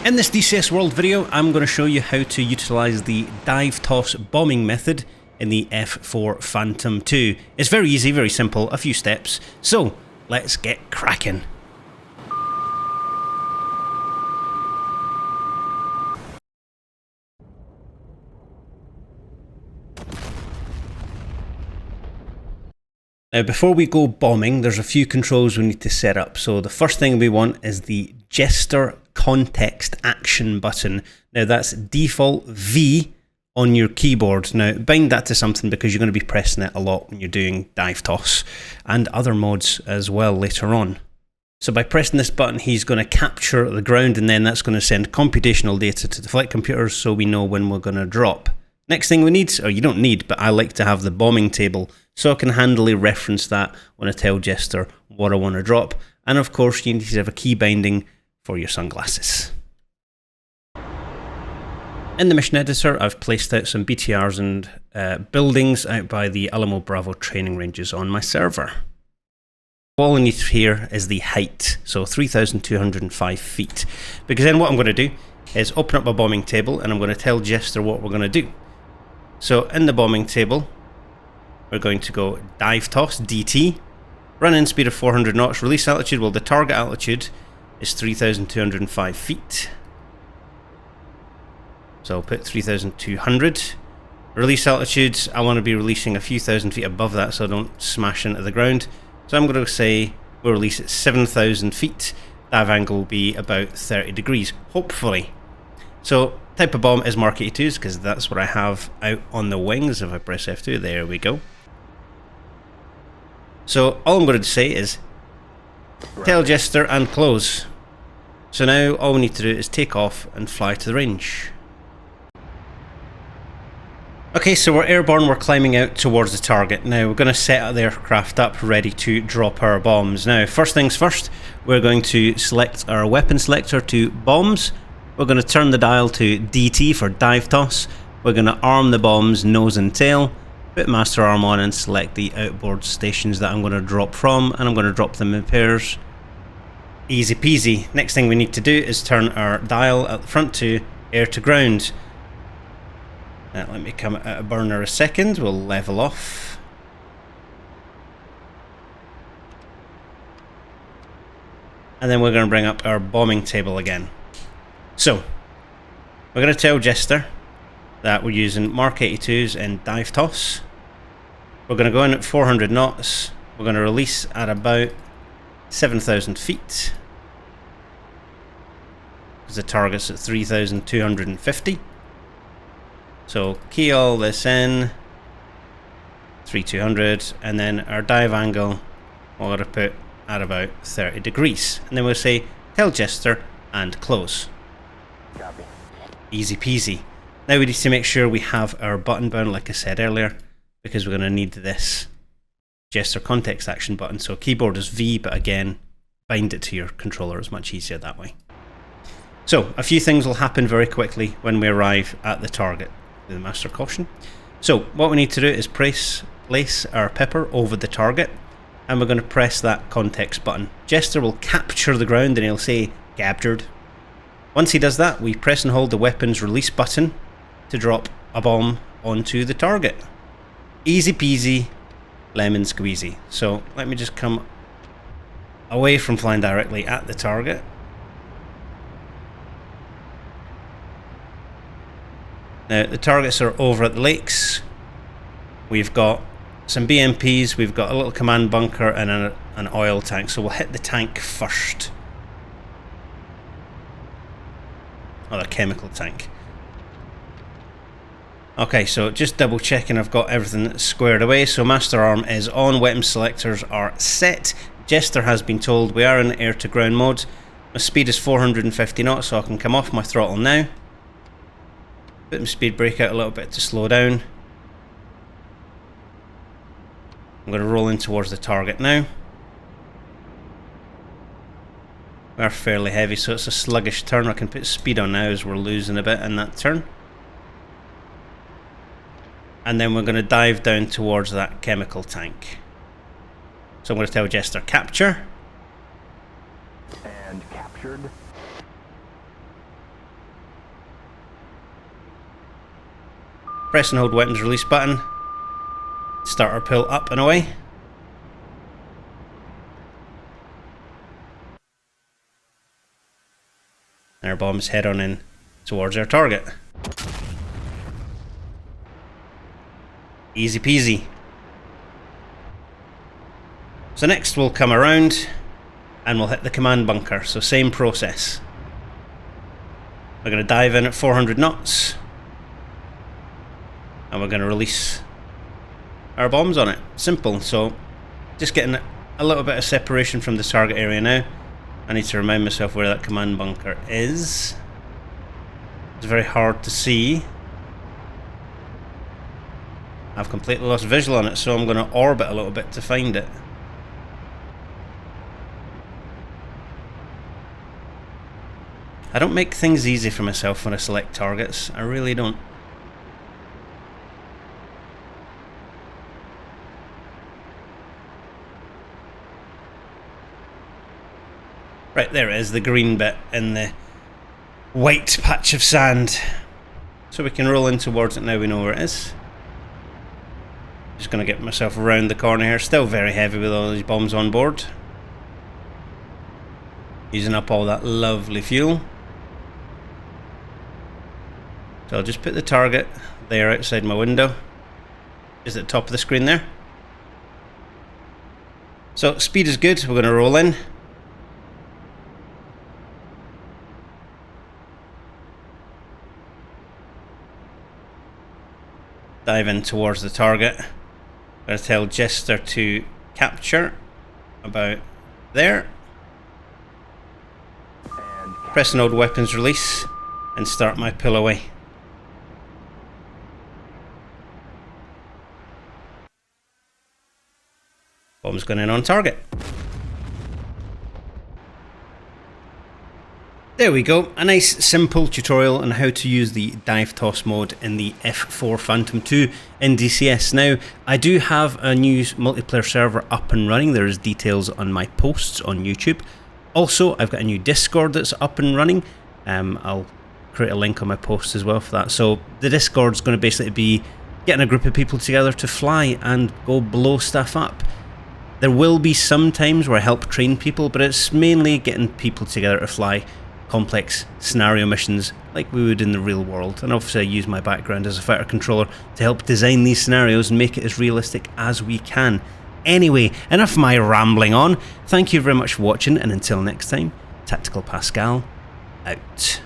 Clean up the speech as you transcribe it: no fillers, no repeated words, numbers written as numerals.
In this DCS World video, I'm going to show you how to utilise the dive toss bombing method in the F4 Phantom 2. It's very easy, very simple, a few steps. So, let's get cracking. Now, before we go bombing, there's a few controls we need to set up. So the first thing we want is the Jester Context Action button. Now that's default V on your keyboard. Now bind that to something because you're going to be pressing it a lot when you're doing dive toss and other modes as well later on. So by pressing this button, he's going to capture the ground, and then that's going to send computational data to the flight computers so we know when we're going to drop. Next thing we need, or you don't need, but I like to have the bombing table so I can handily reference that when I tell Jester what I want to drop. And of course you need to have a key binding for your sunglasses. In the mission editor, I've placed out some BTRs and buildings out by the Alamo Bravo training ranges on my server. All I need here is the height, so 3,205 feet. Because then what I'm going to do is open up my bombing table and I'm going to tell Jester what we're going to do. So in the bombing table, we're going to go dive toss, DT, run in speed of 400 knots, release altitude, well the target altitude is 3,205 feet. So I'll put 3,200. Release altitude, I want to be releasing a few thousand feet above that so I don't smash into the ground. So I'm going to say we'll release at 7,000 feet. Dive angle will be about 30 degrees, hopefully. So type of bomb is Mark 82s because that's what I have out on the wings. If I press F2, there we go. So all I'm going to say is tell Jester and close. So now all we need to do is take off and fly to the range. Okay, so we're airborne, we're climbing out towards the target. Now we're going to set the aircraft up ready to drop our bombs. Now first things first, we're going to select our weapon selector to bombs. We're going to turn the dial to DT for dive toss. We're going to arm the bombs nose and tail, put master arm on and select the outboard stations that I'm going to drop from, and I'm going to drop them in pairs. Easy peasy. Next thing we need to do is turn our dial at the front to air to ground. Now, let me come out of burner a second, we'll level off. And then we're going to bring up our bombing table again. So, we're going to tell Jester that we're using Mark 82s in dive toss. We're going to go in at 400 knots. We're going to release at about 7,000 feet. Because the target's at 3,250. So key all this in, 3,200, and then our dive angle we're going to put at about 30 degrees. And then we'll say tell Jester and close. Copy. Easy peasy. Now we need to make sure we have our button bound like I said earlier, because we're going to need this Jester Context Action button. So keyboard is V, but again, bind it to your controller, it's much easier that way. So a few things will happen very quickly when we arrive at the target. The master caution. So what we need to do is place our pepper over the target, and we're going to press that context button. Jester will capture the ground and he'll say captured. Once he does that, we press and hold the weapons release button to drop a bomb onto the target. Easy peasy, lemon squeezy. So let me just come away from flying directly at the target. Now the targets are over at the lakes. We've got some BMPs, we've got a little command bunker and an oil tank, so we'll hit the tank first. Oh, the chemical tank. Okay, so just double checking I've got everything squared away. So master arm is on, weapon selectors are set. Jester has been told we are in air to ground mode. My speed is 450 knots, so I can come off my throttle now. Put my speed brake out a little bit to slow down. I'm going to roll in towards the target now. We are fairly heavy, so it's a sluggish turn. I can put speed on now as we're losing a bit in that turn. And then we're going to dive down towards that chemical tank. So I'm going to tell Jester capture. And captured. Press and hold weapons release button. Start our pull up and away. And our bombs head on in towards our target. Easy peasy. So next we'll come around and we'll hit the command bunker. So same process. We're going to dive in at 400 knots. And we're going to release our bombs on it. Simple. So just getting a little bit of separation from the target area now. I need to remind myself where that command bunker is. It's very hard to see. I've completely lost visual on it, so I'm going to orbit a little bit to find it. I don't make things easy for myself when I select targets. I really don't. Right, there it is, the green bit in the white patch of sand. So we can roll in towards it now we know where it is. Just going to get myself around the corner here. Still very heavy with all these bombs on board. Using up all that lovely fuel. So I'll just put the target there outside my window. Just at the top of the screen there. So speed is good, we're going to roll in. Dive in towards the target. I'm going to tell Jester to capture about there. Press and hold weapons release and start my pull away. Bomb's going in on target. There we go, a nice simple tutorial on how to use the dive toss mode in the F4 Phantom 2 in DCS. Now, I do have a new multiplayer server up and running. There's details on my posts on YouTube. Also, I've got a new Discord that's up and running. I'll create a link on my posts as well for that. So the Discord's going to basically be getting a group of people together to fly and go blow stuff up. There will be some times where I help train people, but it's mainly getting people together to fly complex scenario missions like we would in the real world. And obviously I use my background as a fighter controller to help design these scenarios and make it as realistic as we can. Anyway, enough of my rambling on. Thank you very much for watching, and until next time, Tactical Pascal out.